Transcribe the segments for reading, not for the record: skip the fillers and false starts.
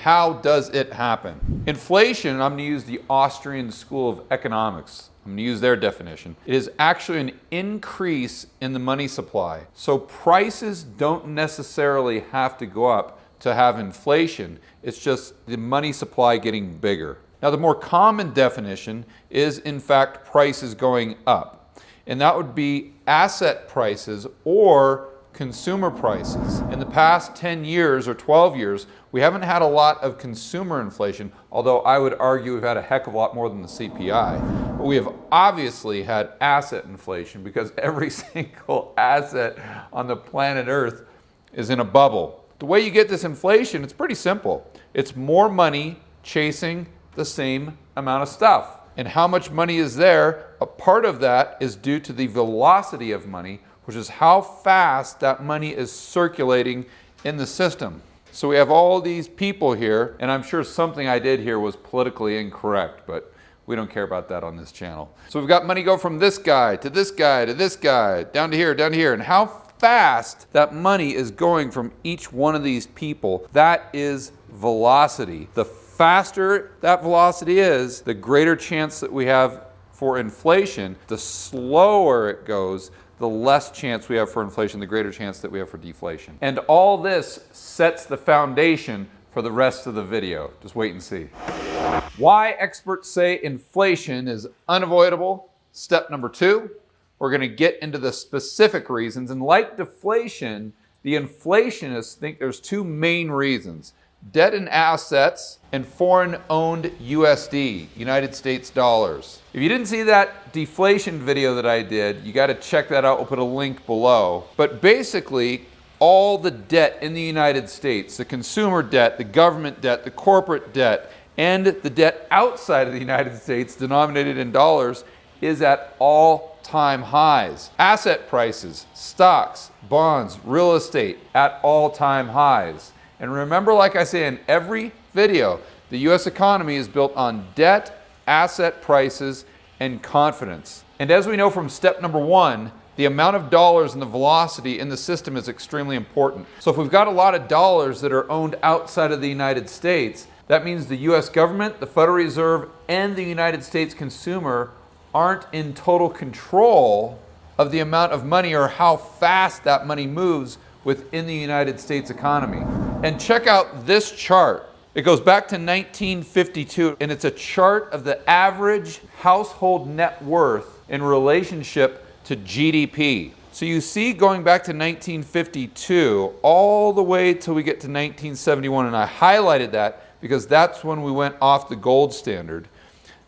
How does it happen? Inflation, I'm going to use the Austrian School of Economics. I'm going to use their definition. It is actually an increase in the money supply. So prices don't necessarily have to go up to have inflation. It's just the money supply getting bigger. Now, the more common definition is, in fact, prices going up. And that would be asset prices or consumer prices. In the past 10 years or 12 years, we haven't had a lot of consumer inflation, although I would argue we've had a heck of a lot more than the CPI. But we have obviously had asset inflation because every single asset on the planet Earth is in a bubble. The way you get this inflation, it's pretty simple. It's more money chasing the same amount of stuff. And how much money is there? A part of that is due to the velocity of money, which is how fast that money is circulating in the system. So we have all these people here, and I'm sure something I did here was politically incorrect, but we don't care about that on this channel. So we've got money go from this guy to this guy to this guy, down to here, and how fast that money is going from each one of these people, that is velocity. The faster that velocity is, the greater chance that we have for inflation. The slower it goes, the less chance we have for inflation, the greater chance that we have for deflation. And all this sets the foundation for the rest of the video. Just wait and see. Why experts say inflation is unavoidable. Step number 2, we're going to get into the specific reasons. And like deflation, the inflationists think there's 2 main reasons: debt and assets, and foreign-owned USD, United States dollars. If you didn't see that deflation video that I did, you got to check that out. We'll put a link below. But basically, all the debt in the United States, the consumer debt, the government debt, the corporate debt, and the debt outside of the United States, denominated in dollars, is at all-time highs. Asset prices, stocks, bonds, real estate, at all-time highs. And remember, like I say in every video, the U.S. economy is built on debt, asset prices, and confidence. And as we know from step number 1, the amount of dollars and the velocity in the system is extremely important. So if we've got a lot of dollars that are owned outside of the United States, that means the U.S. government, the Federal Reserve, and the United States consumer aren't in total control of the amount of money or how fast that money moves within the United States economy. And check out this chart. It goes back to 1952, and it's a chart of the average household net worth in relationship to GDP. So you see, going back to 1952 all the way till we get to 1971, and I highlighted that because that's when we went off the gold standard.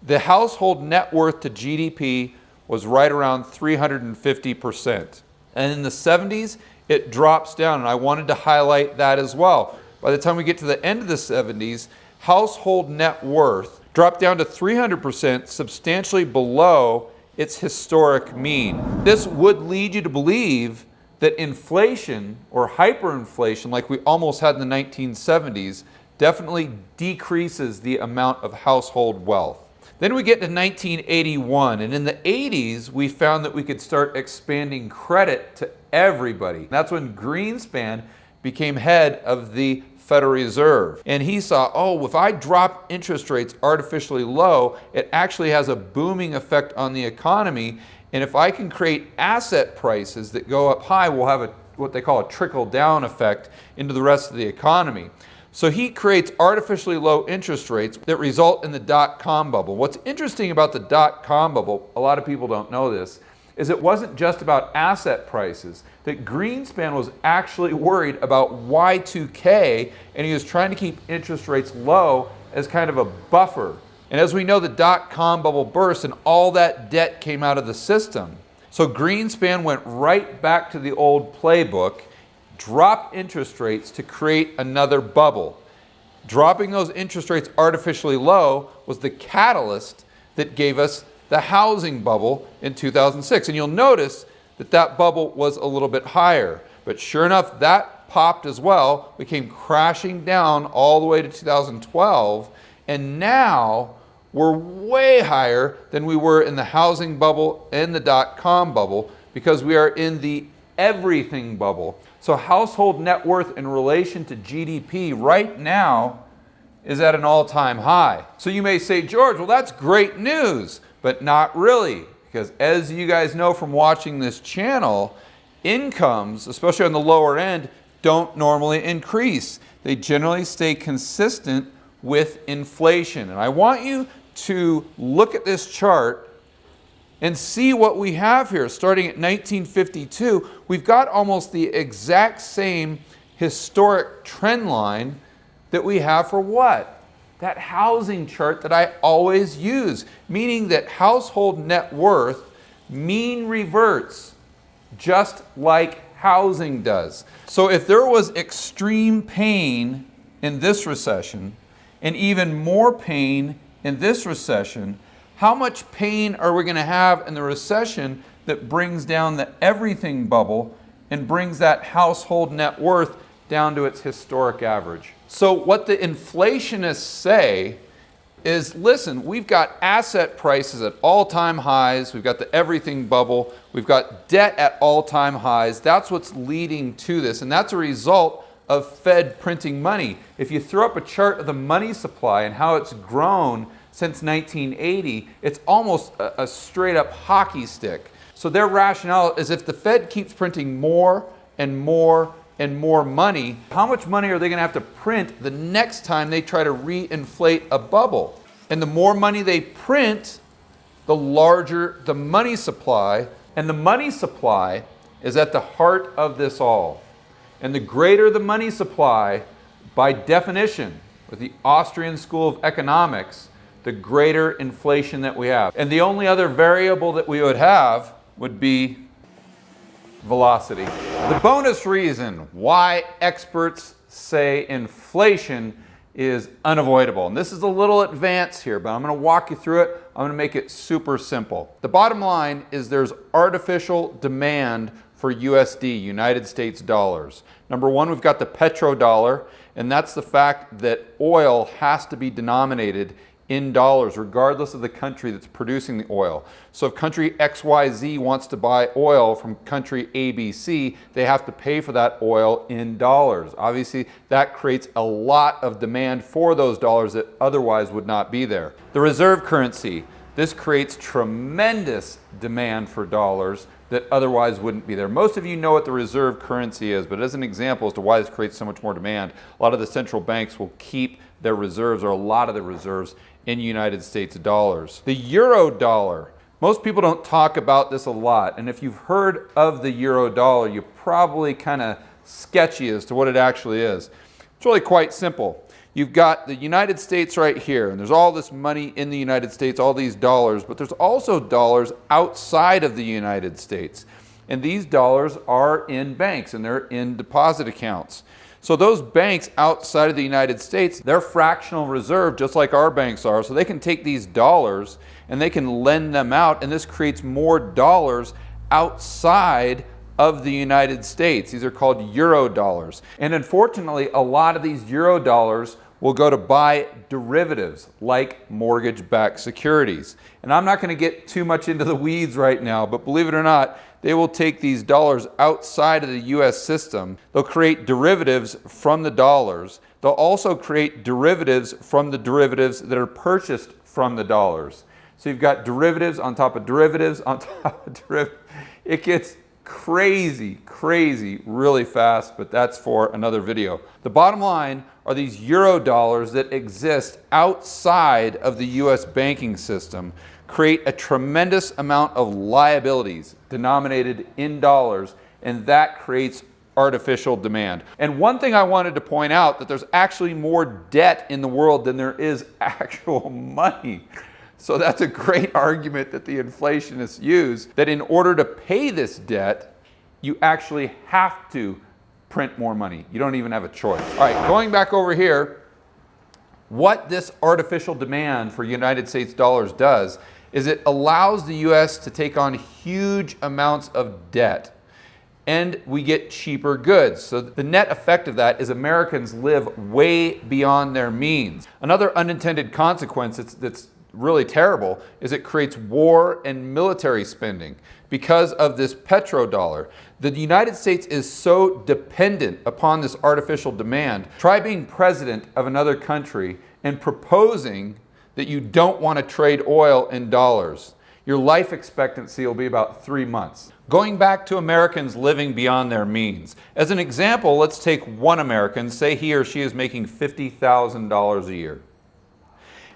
The household net worth to GDP was right around 350%. And in the 70s, it drops down, and I wanted to highlight that as well. By the time we get to the end of the 70s, household net worth dropped down to 300%, substantially below its historic mean. This would lead you to believe that inflation or hyperinflation, like we almost had in the 1970s, definitely decreases the amount of household wealth. Then we get to 1981, and in the 80s, we found that we could start expanding credit to everybody. That's when Greenspan became head of the Federal Reserve. And he saw, oh, if I drop interest rates artificially low, it actually has a booming effect on the economy. And if I can create asset prices that go up high, we'll have what they call a trickle-down effect into the rest of the economy. So he creates artificially low interest rates that result in the dot-com bubble. What's interesting about the dot-com bubble, a lot of people don't know this, is it wasn't just about asset prices. That Greenspan was actually worried about Y2K, and he was trying to keep interest rates low as kind of a buffer. And as we know, the dot-com bubble burst and all that debt came out of the system. So Greenspan went right back to the old playbook, dropped interest rates to create another bubble. Dropping those interest rates artificially low was the catalyst that gave us the housing bubble in 2006. And you'll notice that that bubble was a little bit higher. But sure enough, that popped as well. We came crashing down all the way to 2012. And now we're way higher than we were in the housing bubble and the dot-com bubble because we are in the everything bubble. So household net worth in relation to GDP right now is at an all-time high. So you may say, George, well, that's great news, but not really, because as you guys know from watching this channel, incomes, especially on the lower end, don't normally increase. They generally stay consistent with inflation. And I want you to look at this chart and see what we have here. Starting at 1952, we've got almost the exact same historic trend line that we have for what? That housing chart that I always use, meaning that household net worth mean reverts, just like housing does. So if there was extreme pain in this recession, and even more pain in this recession, how much pain are we going to have in the recession that brings down the everything bubble and brings that household net worth down to its historic average? So what the inflationists say is, listen, we've got asset prices at all-time highs, we've got the everything bubble, we've got debt at all-time highs. That's what's leading to this, and that's a result of Fed printing money. If you throw up a chart of the money supply and how it's grown since 1980, it's almost a straight up hockey stick. So their rationale is, if the Fed keeps printing more and more and more money, how much money are they going to have to print the next time they try to reinflate a bubble? And the more money they print, the larger the money supply. And the money supply is at the heart of this all. And the greater the money supply, by definition, with the Austrian School of Economics, the greater inflation that we have. And the only other variable that we would have would be velocity. The bonus reason why experts say inflation is unavoidable. And this is a little advanced here, but I'm going to walk you through it. I'm going to make it super simple. The bottom line is there's artificial demand for USD, United States dollars. Number one, we've got the petrodollar, and that's the fact that oil has to be denominated in dollars, regardless of the country that's producing the oil. So if country XYZ wants to buy oil from country ABC, they have to pay for that oil in dollars. Obviously, that creates a lot of demand for those dollars that otherwise would not be there. The reserve currency, this creates tremendous demand for dollars that otherwise wouldn't be there. Most of you know what the reserve currency is, but as an example as to why this creates so much more demand, a lot of the central banks will keep their reserves, or a lot of the reserves, in United States dollars. The euro dollar, most people don't talk about this a lot, and if you've heard of the euro dollar, you're probably kind of sketchy as to what it actually is. It's really quite simple. You've got the United States right here, and there's all this money in the United States, all these dollars, but there's also dollars outside of the United States. And these dollars are in banks, and they're in deposit accounts. So those banks outside of the United States, they're fractional reserve just like our banks are. So they can take these dollars and they can lend them out, and this creates more dollars outside of the United States. These are called euro dollars. And unfortunately, a lot of these euro dollars will go to buy derivatives like mortgage-backed securities. And I'm not going to get too much into the weeds right now, but believe it or not, they will take these dollars outside of the US system. They'll create derivatives from the dollars. They'll also create derivatives from the derivatives that are purchased from the dollars. So you've got derivatives on top of derivatives on top of derivatives. It gets crazy, crazy really fast, but that's for another video. The bottom line are these euro dollars that exist outside of the US banking system create a tremendous amount of liabilities denominated in dollars, and that creates artificial demand. And one thing I wanted to point out, that there's actually more debt in the world than there is actual money. So that's a great argument that the inflationists use, that in order to pay this debt, you actually have to print more money. You don't even have a choice. All right, going back over here, what this artificial demand for United States dollars does is it allows the US to take on huge amounts of debt, and we get cheaper goods. So the net effect of that is Americans live way beyond their means. Another unintended consequence that's really terrible is it creates war and military spending because of this petrodollar. The United States is so dependent upon this artificial demand. Try being president of another country and proposing that you don't want to trade oil in dollars. Your life expectancy will be about 3 months. Going back to Americans living beyond their means. As an example, let's take one American, say he or she is making $50,000 a year.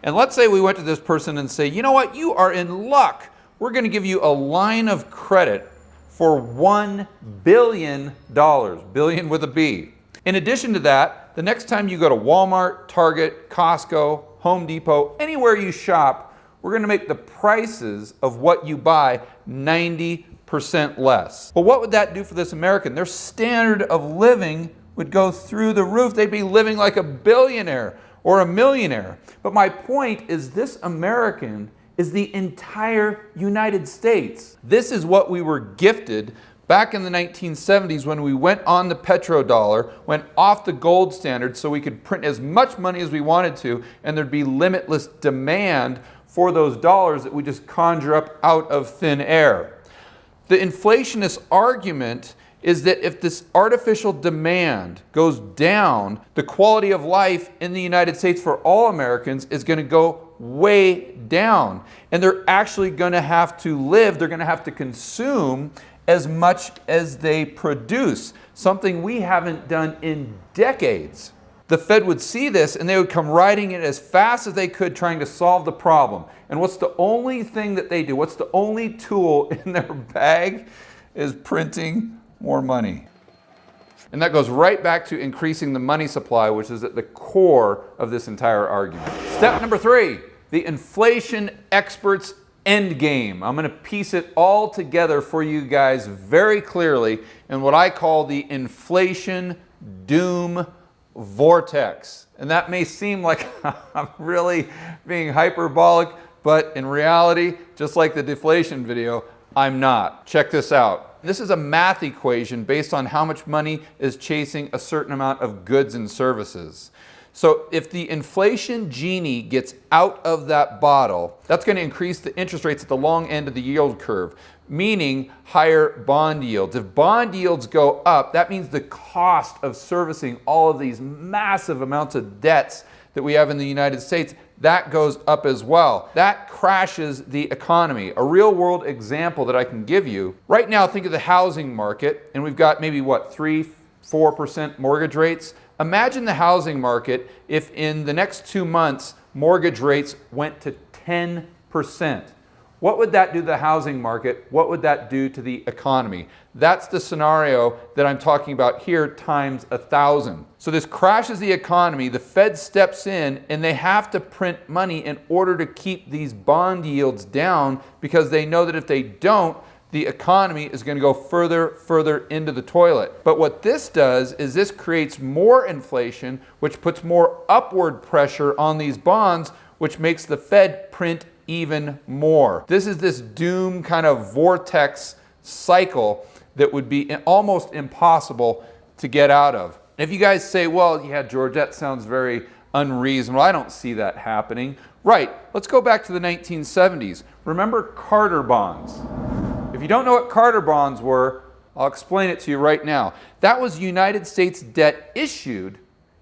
And let's say we went to this person and say, you know what, you are in luck. We're going to give you a line of credit for $1 billion, billion with a B. In addition to that, the next time you go to Walmart, Target, Costco, Home Depot, anywhere you shop, we're going to make the prices of what you buy 90% less. Well, what would that do for this American? Their standard of living would go through the roof. They'd be living like a billionaire or a millionaire. But my point is, this American is the entire United States. This is what we were gifted back in the 1970s when we went on the petrodollar, went off the gold standard so we could print as much money as we wanted to, and there'd be limitless demand for those dollars that we just conjure up out of thin air. The inflationist argument is that if this artificial demand goes down, the quality of life in the United States for all Americans is going to go way down. And they're actually going to have to live, they're going to have to consume as much as they produce, something we haven't done in decades. The Fed would see this and they would come riding it as fast as they could, trying to solve the problem. And what's the only thing that they do? What's the only tool in their bag? Is printing more money. And that goes right back to increasing the money supply, which is at the core of this entire argument. Step number 3, the inflation experts endgame. I'm going to piece it all together for you guys very clearly in what I call the inflation doom vortex. And that may seem like I'm really being hyperbolic, but in reality, just like the deflation video, I'm not. Check this out. This is a math equation based on how much money is chasing a certain amount of goods and services. So if the inflation genie gets out of that bottle, that's going to increase the interest rates at the long end of the yield curve, meaning higher bond yields. If bond yields go up, that means the cost of servicing all of these massive amounts of debts that we have in the United States, that goes up as well. That crashes the economy. A real world example that I can give you, right now think of the housing market, and we've got maybe what, 3-4% mortgage rates. Imagine the housing market if in the next 2 months mortgage rates went to 10%. What would that do to the housing market? What would that do to the economy? That's the scenario that I'm talking about here times 1,000. So this crashes the economy, the Fed steps in, and they have to print money in order to keep these bond yields down, because they know that if they don't, the economy is going to go further into the toilet. But what this does is this creates more inflation, which puts more upward pressure on these bonds, which makes the Fed print even more. This is this doom kind of vortex cycle that would be almost impossible to get out of. If you guys say, well, yeah, George, that sounds very unreasonable. I don't see that happening. Right, let's go back to the 1970s. Remember Carter bonds? If you don't know what Carter bonds were, I'll explain it to you right now. That was United States debt issued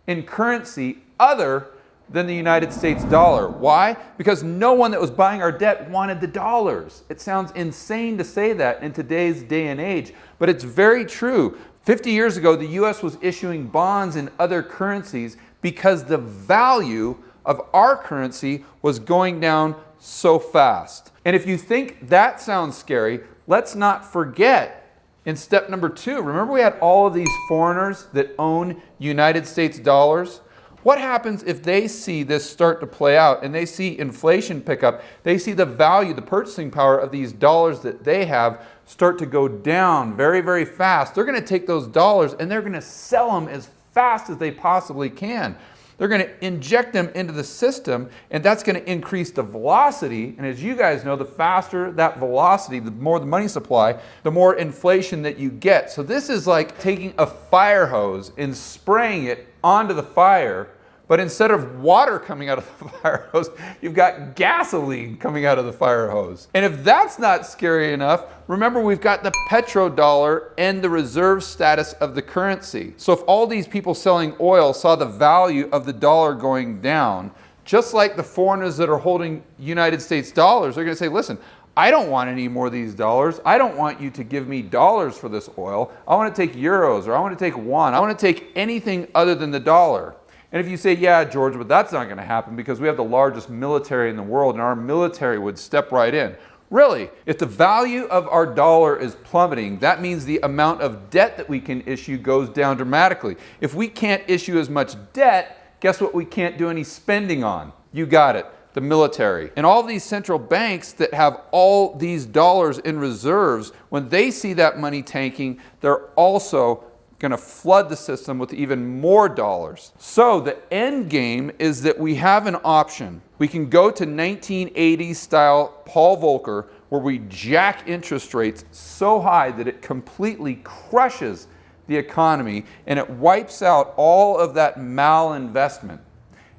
in currency other than the United States dollar. Why? Because no one that was buying our debt wanted the dollars. It sounds insane to say that in today's day and age, but it's very true. 50 years ago, the US was issuing bonds in other currencies because the value of our currency was going down so fast. And if you think that sounds scary, let's not forget in step number 2, remember we had all of these foreigners that own United States dollars? What happens if they see this start to play out and they see inflation pick up? They see the value, the purchasing power of these dollars that they have start to go down very fast. They're going to take those dollars and they're going to sell them as fast as they possibly can. They're going to inject them into the system, and that's going to increase the velocity. And as you guys know, the faster that velocity, the more the money supply, the more inflation that you get. So this is like taking a fire hose and spraying it onto the fire, But instead of water coming out of the fire hose, you've got gasoline coming out of the fire hose. And if that's not scary enough, remember we've got the petrodollar and the reserve status of the currency. So if all these people selling oil saw the value of the dollar going down, just like the foreigners that are holding United States dollars, they're going to say, listen, I don't want any more of these dollars. I don't want you to give me dollars for this oil. I want to take euros, or I want to take won. I want to take anything other than the dollar. And if you say, yeah, George, but that's not going to happen because we have the largest military in the world and our military would step right in. Really, if the value of our dollar is plummeting, that means the amount of debt that we can issue goes down dramatically. If we can't issue as much debt, guess what we can't do any spending on? You got it. The military. And all these central banks that have all these dollars in reserves, when they see that money tanking, they're also going to flood the system with even more dollars. So the end game is that we have an option. We can go to 1980s style Paul Volcker, where we jack interest rates so high that it completely crushes the economy and it wipes out all of that malinvestment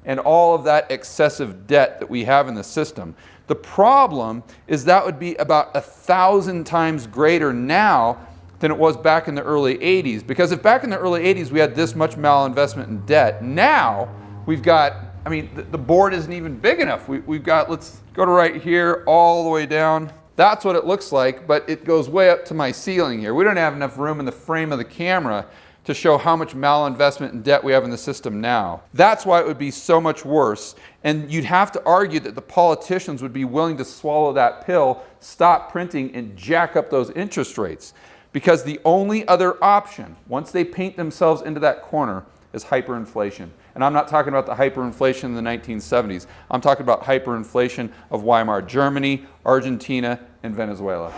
and all of that excessive debt that we have in the system. The problem is that would be about 1,000 times greater now than it was back in the early 80s. Because if back in the early 80s we had this much malinvestment and debt, now we've got, I mean, the board isn't even big enough. We've got, let's go to right here, all the way down. That's what it looks like, but it goes way up to my ceiling here. We don't have enough room in the frame of the camera to show how much malinvestment and debt we have in the system now. That's why it would be so much worse. And you'd have to argue that the politicians would be willing to swallow that pill, stop printing, and jack up those interest rates. Because the only other option, once they paint themselves into that corner, is hyperinflation. And I'm not talking about the hyperinflation in the 1970s. I'm talking about hyperinflation of Weimar Germany, Argentina, and Venezuela.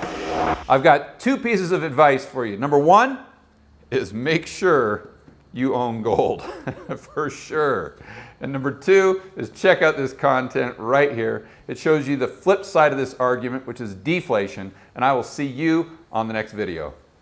I've got two pieces of advice for you. Number one is make sure you own gold, for sure. And number two is check out this content right here. It shows you the flip side of this argument, which is deflation, and I will see you on the next video.